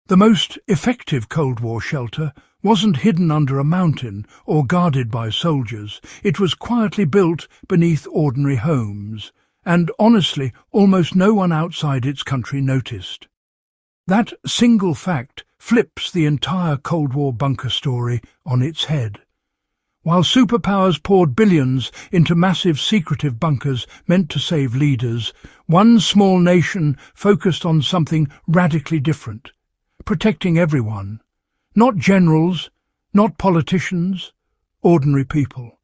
The most effective Cold War shelter wasn't hidden under a mountain or guarded by soldiers. It was quietly built beneath ordinary homes, and honestly, almost no one outside its country noticed. That single fact flips the entire Cold War bunker story on its head. While superpowers poured billions into massive secretive bunkers meant to save leaders, one small nation focused on something radically different, protecting everyone. Not generals, not politicians, ordinary people.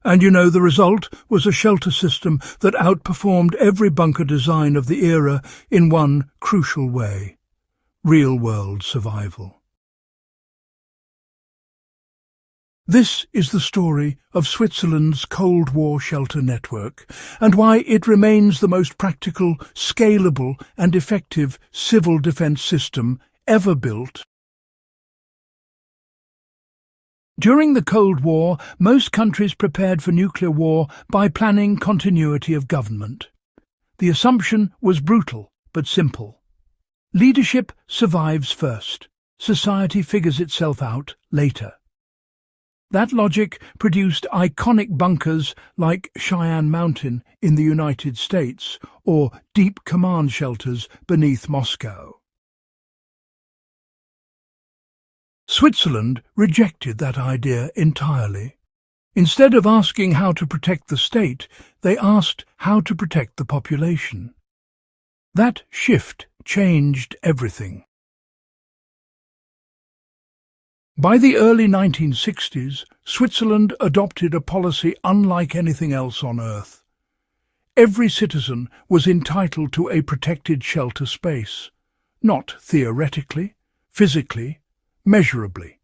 And the result was a shelter system that outperformed every bunker design of the era in one crucial way: real-world survival. This is the story of Switzerland's Cold War shelter network, and why it remains the most practical, scalable and effective civil defence system ever built. During the Cold War, most countries prepared for nuclear war by planning continuity of government. The assumption was brutal but simple. Leadership survives first. Society figures itself out later. That logic produced iconic bunkers like Cheyenne Mountain in the United States or deep command shelters beneath Moscow. Switzerland rejected that idea entirely. Instead of asking how to protect the state, they asked how to protect the population. That shift changed everything. By the early 1960s, Switzerland adopted a policy unlike anything else on Earth. Every citizen was entitled to a protected shelter space, not theoretically, physically, measurably.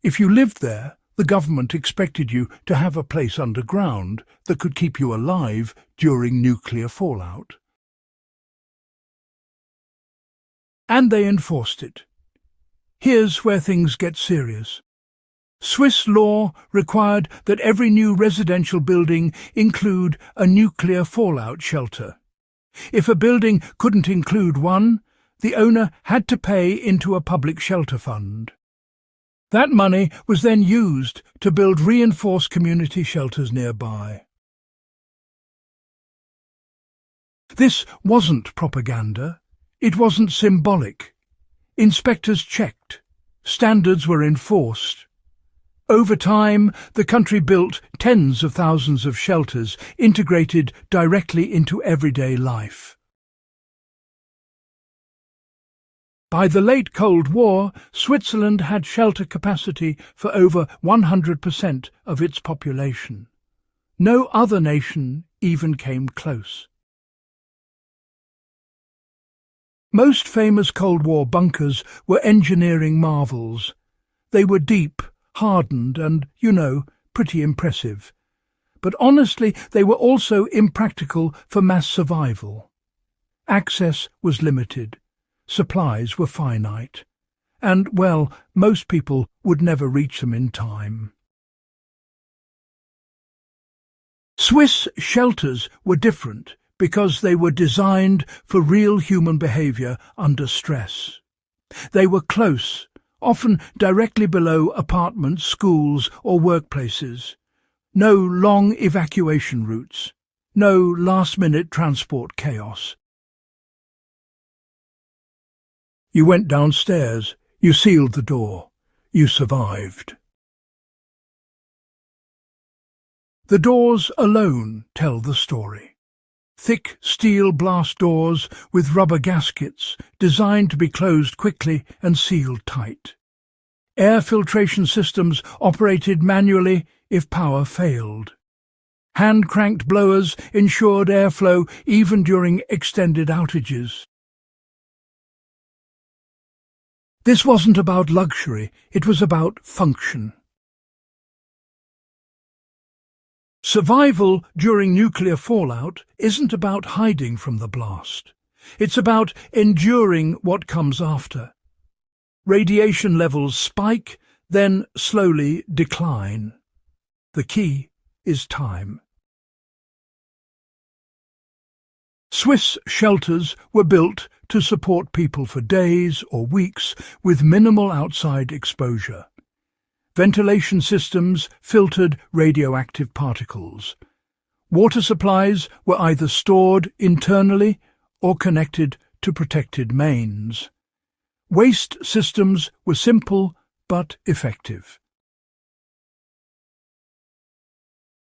If you lived there, the government expected you to have a place underground that could keep you alive during nuclear fallout. And they enforced it. Here's where things get serious. Swiss law required that every new residential building include a nuclear fallout shelter. If a building couldn't include one, the owner had to pay into a public shelter fund. That money was then used to build reinforced community shelters nearby. This wasn't propaganda. It wasn't symbolic. Inspectors checked. Standards were enforced. Over time, the country built tens of thousands of shelters integrated directly into everyday life. By the late Cold War, Switzerland had shelter capacity for over 100% of its population. No other nation even came close. Most famous Cold War bunkers were engineering marvels. They were deep, hardened and, pretty impressive. But honestly, they were also impractical for mass survival. Access was limited. Supplies were finite. And, most people would never reach them in time. Swiss shelters were different because they were designed for real human behavior under stress. They were close, often directly below apartments, schools or workplaces. No long evacuation routes. No last-minute transport chaos. You went downstairs, you sealed the door, you survived. The doors alone tell the story. Thick steel blast doors with rubber gaskets designed to be closed quickly and sealed tight. Air filtration systems operated manually if power failed. Hand-cranked blowers ensured airflow even during extended outages. This wasn't about luxury, it was about function. Survival during nuclear fallout isn't about hiding from the blast. It's about enduring what comes after. Radiation levels spike, then slowly decline. The key is time. Swiss shelters were built to support people for days or weeks with minimal outside exposure. Ventilation systems filtered radioactive particles. Water supplies were either stored internally or connected to protected mains. Waste systems were simple but effective.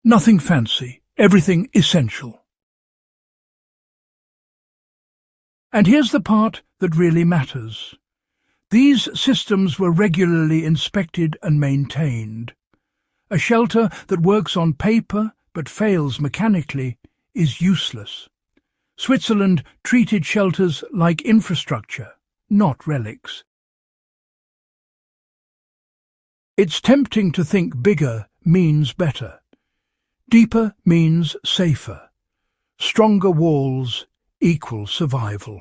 Nothing fancy, everything essential. And here's the part that really matters. These systems were regularly inspected and maintained. A shelter that works on paper but fails mechanically is useless. Switzerland treated shelters like infrastructure, not relics. It's tempting to think bigger means better. Deeper means safer. Stronger walls equal survival.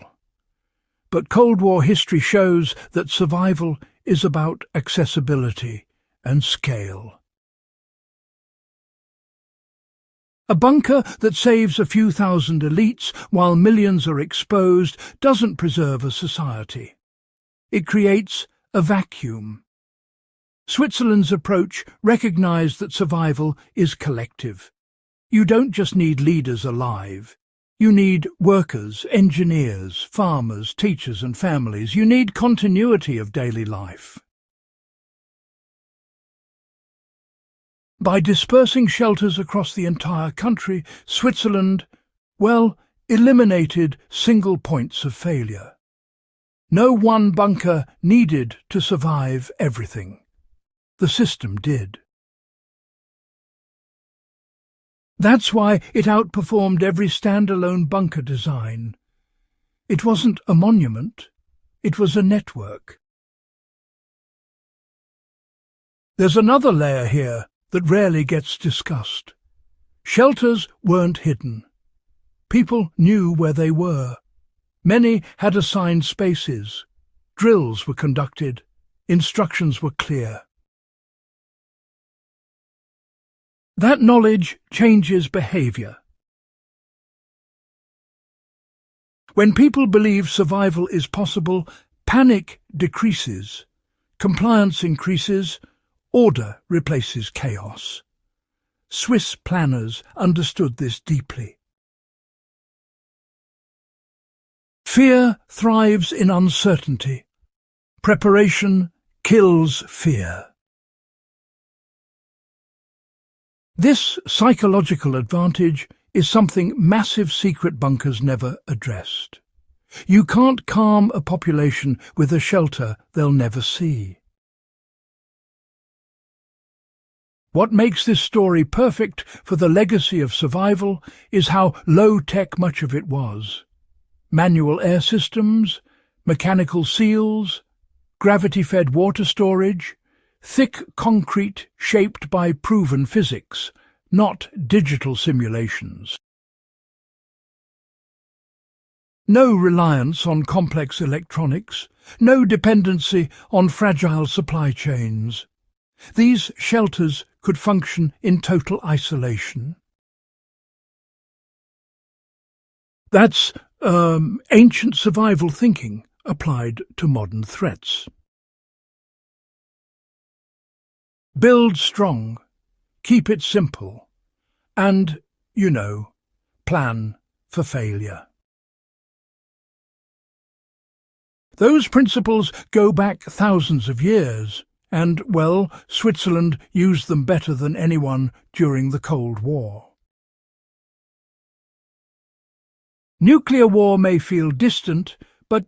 But Cold War history shows that survival is about accessibility and scale. A bunker that saves a few thousand elites while millions are exposed doesn't preserve a society. It creates a vacuum. Switzerland's approach recognized that survival is collective. You don't just need leaders alive. You need workers, engineers, farmers, teachers and families. You need continuity of daily life. By dispersing shelters across the entire country, Switzerland, eliminated single points of failure. No one bunker needed to survive everything. The system did. That's why it outperformed every standalone bunker design. It wasn't a monument, it was a network. There's another layer here that rarely gets discussed. Shelters weren't hidden. People knew where they were. Many had assigned spaces. Drills were conducted. Instructions were clear. That knowledge changes behavior. When people believe survival is possible, panic decreases, compliance increases, order replaces chaos. Swiss planners understood this deeply. Fear thrives in uncertainty. Preparation kills fear. This psychological advantage is something massive secret bunkers never addressed. You can't calm a population with a shelter they'll never see. What makes this story perfect for the legacy of survival is how low-tech much of it was. Manual air systems, mechanical seals, gravity-fed water storage, thick concrete shaped by proven physics, not digital simulations. No reliance on complex electronics, no dependency on fragile supply chains. These shelters could function in total isolation. That's ancient survival thinking applied to modern threats. Build strong, keep it simple, and, plan for failure. Those principles go back thousands of years, and, Switzerland used them better than anyone during the Cold War. Nuclear war may feel distant, but,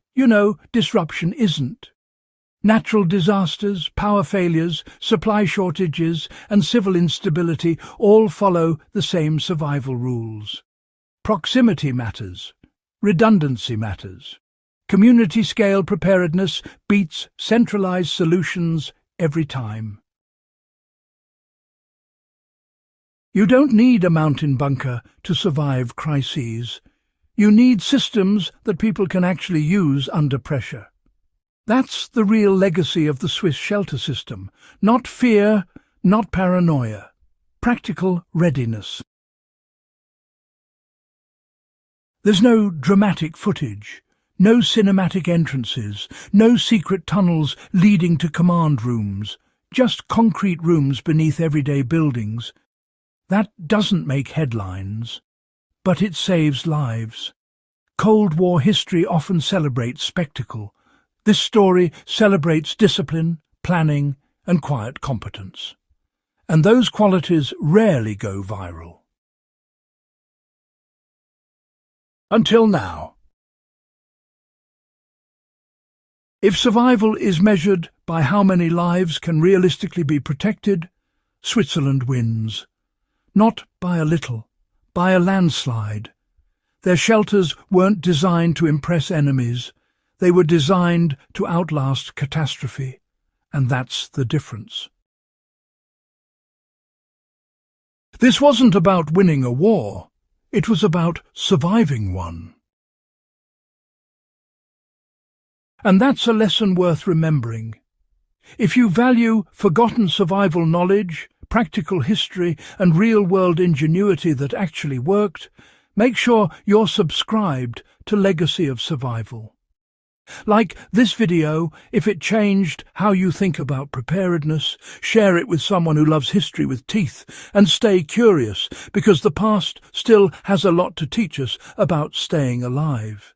disruption isn't. Natural disasters, power failures, supply shortages, and civil instability all follow the same survival rules. Proximity matters. Redundancy matters. Community-scale preparedness beats centralized solutions every time. You don't need a mountain bunker to survive crises. You need systems that people can actually use under pressure. That's the real legacy of the Swiss shelter system. Not fear, not paranoia. Practical readiness. There's no dramatic footage, No cinematic entrances, no secret tunnels leading to command rooms, just concrete rooms beneath everyday buildings. That doesn't make headlines, but it saves lives. Cold War history often celebrates spectacle. This story celebrates discipline, planning, and quiet competence. And those qualities rarely go viral. Until now. If survival is measured by how many lives can realistically be protected, Switzerland wins. Not by a little, by a landslide. Their shelters weren't designed to impress enemies. They were designed to outlast catastrophe. And that's the difference. This wasn't about winning a war. It was about surviving one. And that's a lesson worth remembering. If you value forgotten survival knowledge, practical history, and real-world ingenuity that actually worked, make sure you're subscribed to Legacy of Survival. Like this video, if it changed how you think about preparedness, share it with someone who loves history with teeth, and stay curious, because the past still has a lot to teach us about staying alive.